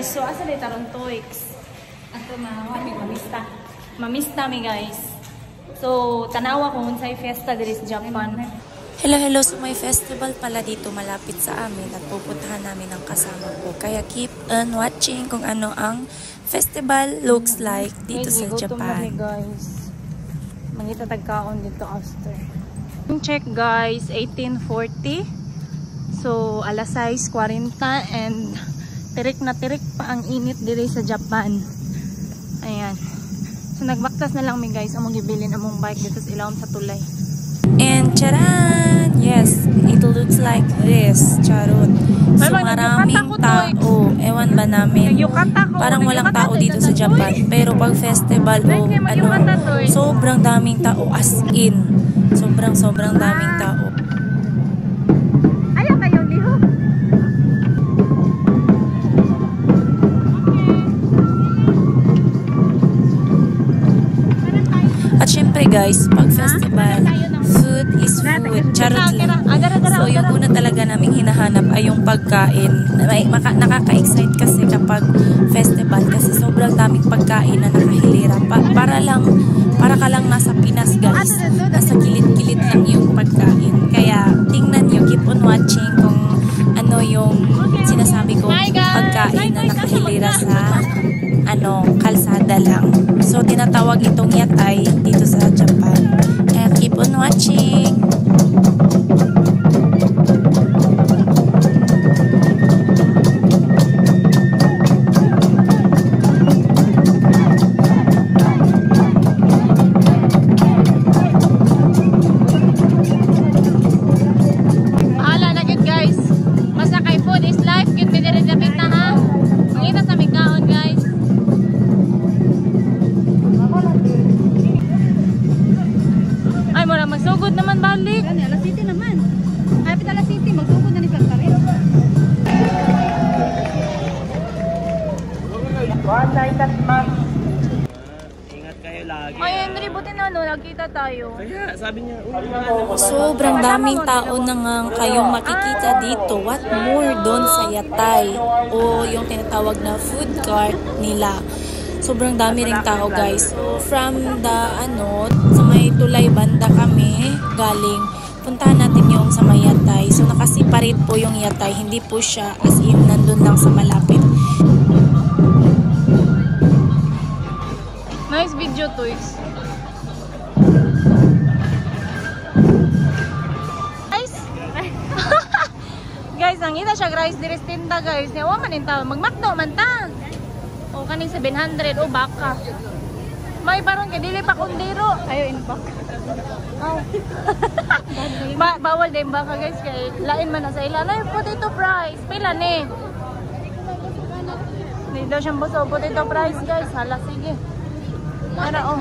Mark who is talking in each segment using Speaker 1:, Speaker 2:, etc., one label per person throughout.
Speaker 1: guys, so asa day tarong toys. Ato mamista. Mamista mi guys. So tanawa ko unsay fiesta diri sa Japan.
Speaker 2: Hello. So may festival pala dito malapit sa amin at pupuntahan namin ang kasama ko. Kaya keep on watching kung ano ang festival looks like dito sa Japan.
Speaker 1: Guys. Mangita tagkaon dito after. Check guys, 1840. So alas 6:40 and tirik na tirik pa ang init diri sa Japan. Ayan. So nagbaktas na lang mi guys among gibilin among bike dito sa ilawom sa tulay.
Speaker 2: And charan! Yes, it looks like this. Charot. So maraming tao. Ewan ba namin? Parang walang tao dito sa Japan. Pero pag festival sobrang daming tao. As in. Sobrang daming tao. At syempre guys, pag festival, food is food. Charot lang. So yung una talaga naming hinahanap ay yung pagkain. Nakaka-excite kasi kapag festival kasi sobrang daming pagkain na nakahilira. Para ka lang nasa Pinas guys. Nasa kilid-kilid lang yung pagkain. Kaya tingnan nyo, keep on watching kung ano yung sinasabi ko pagkain na nakahilira sa kalsada lang. So, tinatawag itong yatay dito sa Japan. Kaya keep on watching!
Speaker 1: Ala na good guys! Basta kay food is life. Good pinirindapit na ha. Mangita sa mikaon guys. Magsugod naman balik.
Speaker 3: Alas City naman. Kapit Alas City, magsugod na ni Pagkarin.
Speaker 4: Ingat kayo lagi.
Speaker 1: Ay, Henry, buti na nagkita tayo.
Speaker 4: Kaya, sabi niya,
Speaker 2: sobrang daming tao na nga kayong makikita dito. What more doon sa yatay o yung tinatawag na food cart nila. Sobrang dami ring tao guys. So from the sa may tulay banda kami galing. Puntahan natin yung sa may yatay. So nakasiparate po yung yatay. Hindi po siya as in nandun lang sa malapit.
Speaker 1: Nice video toys. Guys. Guys, ang ina siya guys, diris tinda guys. Yawa man inta, magmakdo man ta. O kaning 700 o baka. May parang kay dili pa kundiro. Ayo in baka. Oh. Bawal din baka guys kay lain man na sa ila. Ay potato fries. Pila ni? Hindi daw siyang buso potato fries guys. Hala sige. Ara oh.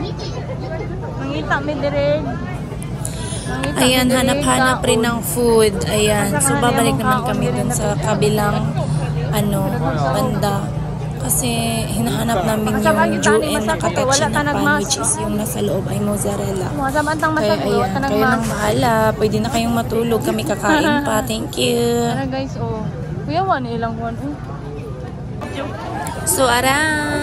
Speaker 1: Mangita mi dire.
Speaker 2: Ayan, hanap-hanap rin ng food. Ayan. So babalik naman kami dun sa kabilang banda. Kasi hinahanap namin yung Juen na katachi na pan, which is yung nasa loob ay mozzarella. Kaya ayan, kayo nang bahala. Pwede na kayong matulog. Kami kakain pa. Thank you.
Speaker 1: Ara guys, oh. Kuya, wala ilang kuwan.
Speaker 2: So,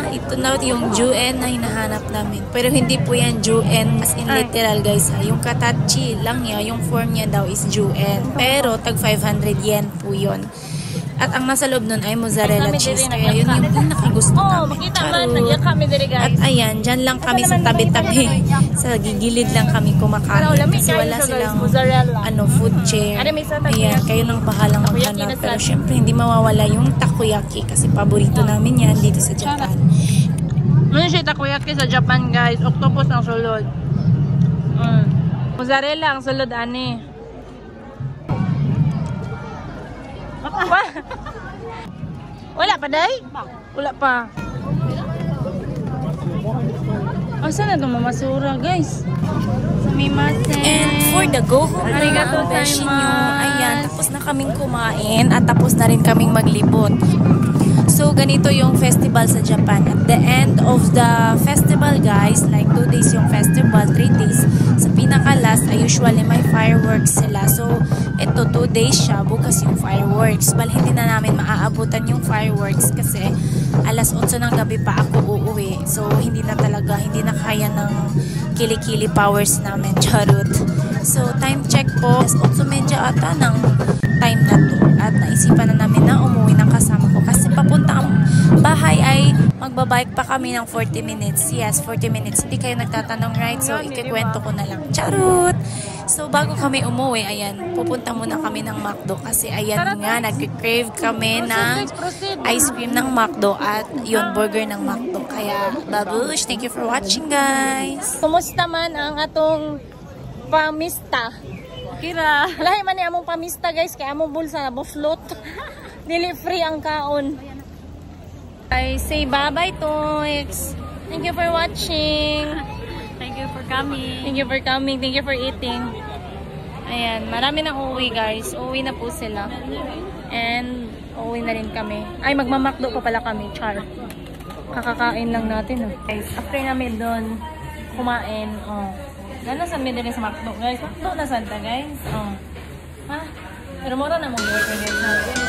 Speaker 2: ito na yung Juen na hinahanap namin. Pero hindi po yan Juen as in literal guys. Yung katachi lang niya, yung form niya daw is Juen. Pero tag 500 yen po yun. At ang nasa loob nun ay mozzarella cheese. Kaya yun yung pinakagusto namin. At ayan, dyan lang kami sa tabi-tabi. Sa gigilid lang kami kumakain. Kasi wala silang food chair. Ayan, kayo nang bahalang maghanap. Pero syempre, hindi mawawala yung takoyaki. Kasi paborito namin yan dito sa Japan.
Speaker 1: Ano siya takoyaki sa Japan guys? Octopus ang sulod. Mozzarella ang sulod ani. Wala pa day? Wala pa. Asa na itong mamasura guys? Sumimasen.
Speaker 2: And for the go home
Speaker 1: arigato
Speaker 2: beshi nyo, ayan, tapos na kaming kumain at tapos na rin kaming maglibot. So ganito yung festival sa Japan. At the end of the festival guys, like 2 days yung festival, 3 days sa Pinas. pinaka-last ay usually may fireworks sila. So, ito 2 days siya, bukas yung fireworks. Bal, hindi na namin maaabutan yung fireworks kasi alas 8 ng gabi pa ako uuwi. So, hindi na kaya ng kilikili powers namin. Charot. So, time check po. Alas 8:30 ata ng time na to. At naisipan na namin na umuwi ng kasama ko. Kasi papunta ang bahay ay magbabike pa kami ng 40 minutes. Yes, 40 minutes. Hindi kayo nagtatanong, right? So, ikikwento ko na lang. Charot! So, bago kami umuwi, ayan, pupunta muna kami ng McDo. Kasi ayan nga, nag-crave kami ng ice cream ng McDo at yun, burger ng McDo. Kaya, babush! Thank you for watching, guys!
Speaker 1: Kumusta man ang atong pamista?
Speaker 3: Kira.
Speaker 1: Lahi man ni among pamista guys, kay among bulsa na buslot. Dili free ang kaon. I say bye-bye Toys. Thank you for watching.
Speaker 3: Thank you for coming.
Speaker 1: Thank you for coming. Thank you for eating. Ayan, marami nang uuwi guys. Uuwi na po sila. And uuwi na rin kami. Ay, magmamakdo pa pala kami. Char. Kakakain lang natin. Oh. Guys, after namin doon kumain, oh. Gano'n sa middle sa McDo guys. McDo na santa guys. Oh. Ha? Pero mura na mong burger guys natin.